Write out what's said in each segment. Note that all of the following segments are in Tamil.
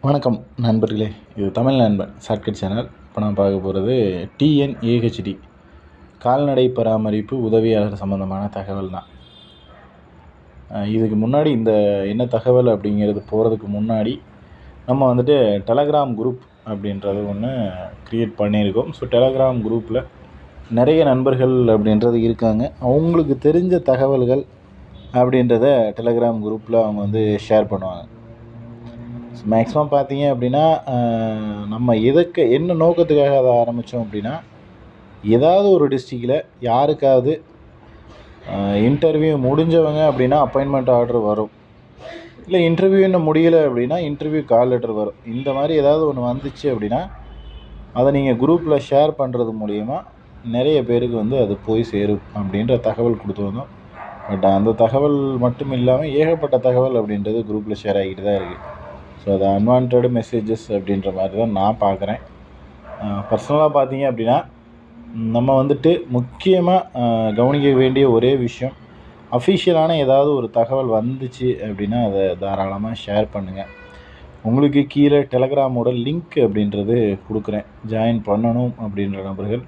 வணக்கம் நண்பர்களே. இது தமிழ் நண்பன் ஷார்ட்கட் சேனல். இப்போ நான் பார்க்க போகிறது டிஎன்ஏஹெச்டி கால்நடை பராமரிப்பு உதவியாளர் சம்மந்தமான தகவல் தான். இதுக்கு முன்னாடி இந்த என்ன தகவல் அப்படிங்கிறது போகிறதுக்கு முன்னாடி நம்ம டெலகிராம் குரூப் அப்படின்றது ஒன்று க்ரியேட் பண்ணியிருக்கோம். ஸோ டெலகிராம் குரூப்பில் நிறைய நண்பர்கள் அப்படின்றது இருக்காங்க. அவங்களுக்கு தெரிஞ்ச தகவல்கள் அப்படின்றத டெலகிராம் குரூப்பில் அவங்க ஷேர் பண்ணுவாங்க. மேக்ஸிமம் பார்த்தீங்க அப்படின்னா, நம்ம என்ன நோக்கத்துக்காக அதை ஆரம்பித்தோம் அப்படின்னா, ஏதாவது ஒரு டிஸ்ட்ரிக்டில் யாருக்காவது இன்டர்வியூ முடிஞ்சவங்க அப்படின்னா அப்பாயின்மெண்ட் ஆர்டர் வரும். இல்லை இன்டர்வியூ இன்னும் முடியலை அப்படின்னா இன்டர்வியூ கால் லெட்டர் வரும். இந்த மாதிரி ஏதாவது ஒன்று வந்துச்சு அப்படின்னா அதை நீங்கள் குரூப்பில் ஷேர் பண்ணுறது மூலிமா நிறைய பேருக்கு அது போய் சேரும் அப்படின்ற தகவல் கொடுத்துருந்தோம். பட் அந்த தகவல் மட்டும் இல்லாமல் ஏகப்பட்ட தகவல் அப்படின்றது குரூப்பில் ஷேர் ஆகிட்டு தான் இருக்குது. ஸோ அது அன்வான்ட் மெசேஜஸ் அப்படின்ற மாதிரி தான் நான் பார்க்குறேன். பர்சனலாக பார்த்தீங்க அப்படின்னா நம்ம முக்கியமாக கவனிக்க வேண்டிய ஒரே விஷயம், அஃபிஷியலான ஏதாவது ஒரு தகவல் வந்துச்சு அப்படின்னா அதை தாராளமாக ஷேர் பண்ணுங்கள். உங்களுக்கு கீழே டெலகிராமோட லிங்க் அப்படின்றது கொடுக்குறேன். ஜாயின் பண்ணணும் அப்படின்ற நபர்கள்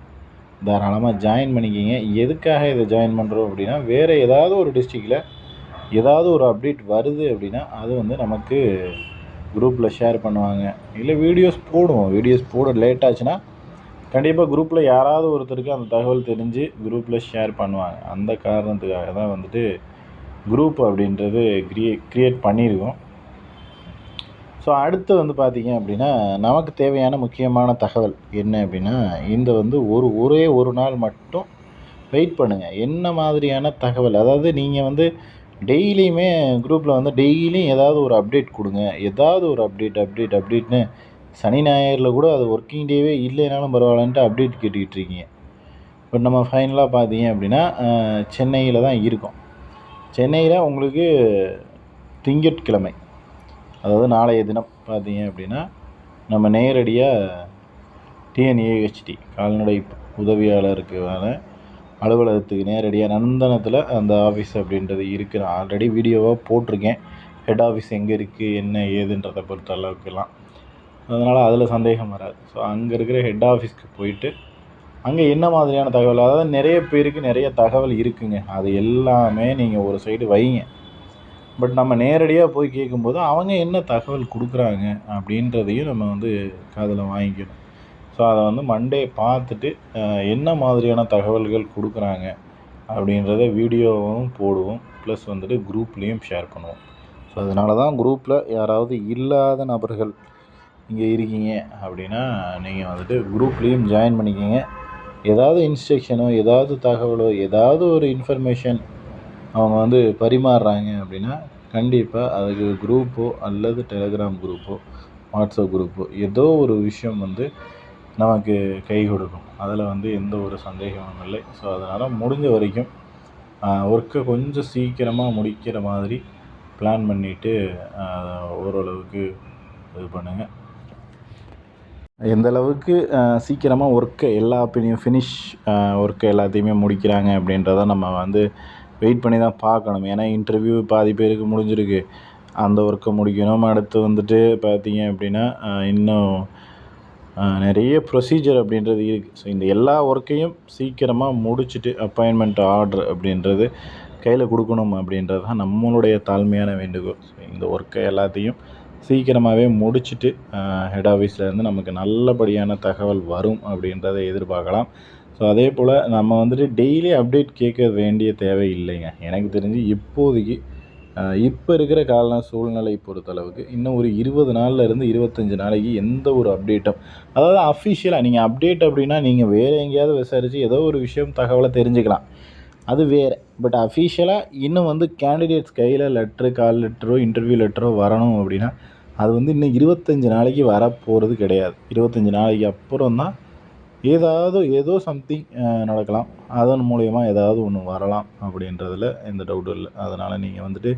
தாராளமாக ஜாயின் பண்ணிக்கிங்க. எதுக்காக இதை ஜாயின் பண்ணுறோம் அப்படின்னா, வேறு ஏதாவது ஒரு டிஸ்ட்ரிக்டில் ஏதாவது ஒரு அப்டேட் வருது அப்படின்னா அது நமக்கு குரூப்பில் ஷேர் பண்ணுவாங்க. இல்லை வீடியோஸ் போட லேட் ஆச்சுன்னா கண்டிப்பாக குரூப்பில் யாராவது ஒருத்தருக்கு அந்த தகவல் தெரிஞ்சு குரூப்பில் ஷேர் பண்ணுவாங்க. அந்த காரணத்துக்காக தான் குரூப் அப்படின்றது க்ரியேட் பண்ணியிருக்கோம். ஸோ அடுத்து பார்த்தீங்க அப்படின்னா, நமக்கு தேவையான முக்கியமான தகவல் என்ன அப்படின்னா, இந்த ஒரே ஒரு நாள் மட்டும் வெயிட் பண்ணுங்கள். என்ன மாதிரியான தகவல், அதாவது நீங்கள் டெய்லியுமே குரூப்பில் டெய்லியும் ஏதாவது ஒரு அப்டேட் கொடுங்க. ஏதாவது ஒரு அப்டேட்னு சனி ஞாயிறில் கூட அது ஒர்க்கிங் டேவே இல்லைனாலும் பரவாயில்லன்ட்டு அப்டேட் கேட்டுக்கிட்டு இருக்கீங்க. பட் நம்ம ஃபைனலாக பார்த்தீங்க அப்படின்னா சென்னையில் தான் இருக்கோம். சென்னையில் உங்களுக்கு திங்கட்கிழமை, அதாவது நாளைய தினம் பார்த்தீங்க அப்படின்னா நம்ம நேரடியாக டிஎன்ஏஹெச்டி கால்நடை உதவியாளருக்கான அலுவலகத்துக்கு நேரடியாக நந்தனத்தில் அந்த ஆஃபீஸ் அப்படின்றது இருக்குது. நான் ஆல்ரெடி வீடியோவாக போட்டிருக்கேன். ஹெட் ஆஃபீஸ் எங்கே இருக்குது என்ன ஏதுன்றதை பொறுத்த அளவுக்குலாம், அதனால் அதில் சந்தேகம் வராது. ஸோ அங்கே இருக்கிற ஹெட் ஆஃபீஸ்க்கு போயிட்டு அங்கே என்ன மாதிரியான தகவல், அதாவது நிறைய பேருக்கு நிறைய தகவல் இருக்குங்க. அது எல்லாமே நீங்கள் ஒரு சைடு வைங்க. பட் நம்ம நேரடியாக போய் கேட்கும்போது அவங்க என்ன தகவல் கொடுக்குறாங்க அப்படின்றதையும் நம்ம காதில் வாங்கிக்கணும். ஸோ அதை மண்டே பார்த்துட்டு என்ன மாதிரியான தகவல்கள் கொடுக்குறாங்க அப்படின்றத வீடியோவும் போடுவோம். ப்ளஸ் குரூப்லேயும் ஷேர் பண்ணுவோம். ஸோ அதனால தான் குரூப்பில் யாராவது இல்லாத நபர்கள் இங்கே இருக்கீங்க அப்படின்னா நீங்கள் குரூப்லேயும் ஜாயின் பண்ணிக்கிங்க. ஏதாவது இன்ஸ்ட்ரக்ஷனோ ஏதாவது தகவலோ ஏதாவது ஒரு இன்ஃபர்மேஷன் அவங்க பரிமாறுறாங்க அப்படின்னா கண்டிப்பாக அதுக்கு குரூப்போ அல்லது டெலகிராம் குரூப்போ வாட்ஸ்அப் குரூப்போ ஏதோ ஒரு விஷயம் நமக்கு கை கொடுக்கும். அதில் எந்த ஒரு சந்தேகமும் இல்லை. ஸோ அதனால் முடிஞ்ச வரைக்கும் ஒர்க்கை கொஞ்சம் சீக்கிரமாக முடிக்கிற மாதிரி பிளான் பண்ணிவிட்டு ஓரளவுக்கு இது பண்ணுங்கள். எந்த அளவுக்கு சீக்கிரமாக ஒர்க்கை ஃபினிஷ் ஒர்க்கை எல்லாத்தையுமே முடிக்கிறாங்க அப்படின்றத நம்ம வெயிட் பண்ணி தான் பார்க்கணும். ஏன்னா இன்டர்வியூ பாதி பேருக்கு முடிஞ்சிருக்கு, அந்த ஒர்க்கை முடிக்கணும். அடுத்து பார்த்தீங்க அப்படின்னா இன்னும் நிறைய ப்ரொசீஜர் அப்படின்றது இருக்குது. ஸோ இந்த எல்லா ஒர்க்கையும் சீக்கிரமாக முடிச்சுட்டு அப்பாயின்மெண்ட் ஆர்டர் அப்படின்றது கையில் கொடுக்கணும் அப்படின்றது தான் நம்மளுடைய தாழ்மையான வேண்டுகோள். ஸோ இந்த ஒர்க்கை எல்லாத்தையும் சீக்கிரமாகவே முடிச்சுட்டு ஹெட் ஆஃபீஸ்லேருந்து நமக்கு நல்லபடியான தகவல் வரும் அப்படின்றத எதிர்பார்க்கலாம். ஸோ அதே போல் நம்ம டெய்லி அப்டேட் கேட்க வேண்டிய தேவை இல்லைங்க. எனக்கு தெரிஞ்சு இப்போதைக்கு இப்போ இருக்கிற கால சூழ்நிலை பொறுத்தளவுக்கு இன்னும் ஒரு 20 நாள்லேருந்து 25 நாளைக்கு எந்த ஒரு அப்டேட்டும், அதாவது அஃபிஷியலாக நீங்கள் அப்டேட் அப்படின்னா நீங்கள் வேறு எங்கேயாவது விசாரித்து ஏதோ ஒரு விஷயம் தகவலை தெரிஞ்சுக்கலாம், அது வேறு. பட் அஃபிஷியலாக இன்னும் கேண்டிடேட்ஸ் கையில் கால் லெட்டரோ இன்டர்வியூ லெட்டரோ வரணும் அப்படின்னா அது இன்னும் 25 நாளைக்கு வரப்போகிறது கிடையாது. 25 நாளைக்கு அப்புறம் தான் ஏதோ சம்திங் நடக்கலாம். அதன் மூலயமா ஏதாவது ஒன்று வரலாம் அப்படின்றதில் எந்த டவுட்டும் இல்லை. அதனால் நீங்கள்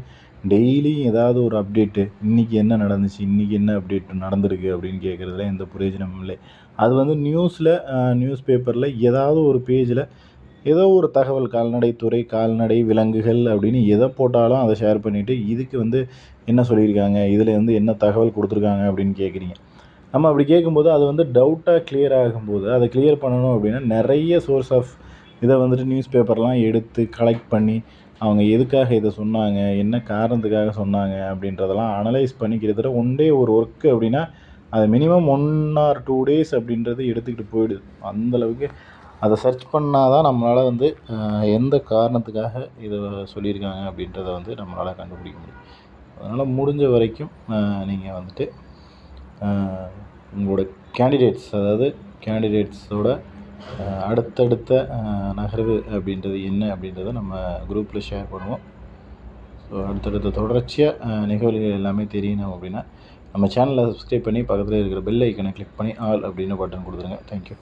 டெய்லியும் ஏதாவது ஒரு அப்டேட்டு, இன்றைக்கி என்ன நடந்துச்சு, இன்றைக்கி என்ன அப்டேட் நடந்திருக்கு அப்படின்னு கேட்குறதுல எந்த பிரயோஜனமும் இல்லை. அது நியூஸ் பேப்பரில் ஏதாவது ஒரு பேஜில் ஏதோ ஒரு தகவல் கால்நடைத்துறை, கால்நடை, விலங்குகள் அப்படின்னு எதை போட்டாலும் அதை ஷேர் பண்ணிவிட்டு இதுக்கு வந்து என்ன சொல்லியிருக்காங்க, இதில் வந்து என்ன தகவல் கொடுத்துருக்காங்க அப்படின்னு கேட்குறீங்க. நம்ம அப்படி கேட்கும்போது அது வந்து டவுட்டாக கிளியர் ஆகும்போது அதை கிளியர் பண்ணணும் அப்படின்னா நிறைய சோர்ஸ் ஆஃப் இதை வந்துட்டு நியூஸ் பேப்பர்லாம் எடுத்து கலெக்ட் பண்ணி அவங்க எதுக்காக இதை சொன்னாங்க, என்ன காரணத்துக்காக சொன்னாங்க அப்படின்றதெல்லாம் அனலைஸ் பண்ணி கிட்டத்தட்ட ஒன் டே ஒரு ஒர்க்கு அப்படின்னா அது மினிமம் 1 or 2 days அப்படின்றது எடுத்துக்கிட்டு போயிடுது. அந்தளவுக்கு அதை சர்ச் பண்ணால் தான் நம்மளால் வந்து எந்த காரணத்துக்காக இதை சொல்லியிருக்காங்க அப்படின்றத வந்து நம்மளால் கண்டுபிடிக்க முடியும். அதனால் முடிஞ்ச வரைக்கும் நீங்கள் வந்துட்டு உங்களோட கேண்டிடேட்ஸ், அதாவது கேண்டிடேட்ஸோட அடுத்தடுத்த நகர்வு அப்படின்றது என்ன அப்படின்றத நம்ம குரூப்பில் ஷேர் பண்ணுவோம். ஸோ அடுத்தடுத்த தொடர்ச்சியாக நிகழ்வுகள் எல்லாமே தெரியணும் அப்படின்னா நம்ம சேனலை சப்ஸ்கிரைப் பண்ணி பக்கத்தில் இருக்கிற பெல் ஐக்கனை கிளிக் பண்ணி ஆல் அப்படின்னு பட்டன் கொடுத்துருங்க. தேங்க்யூ.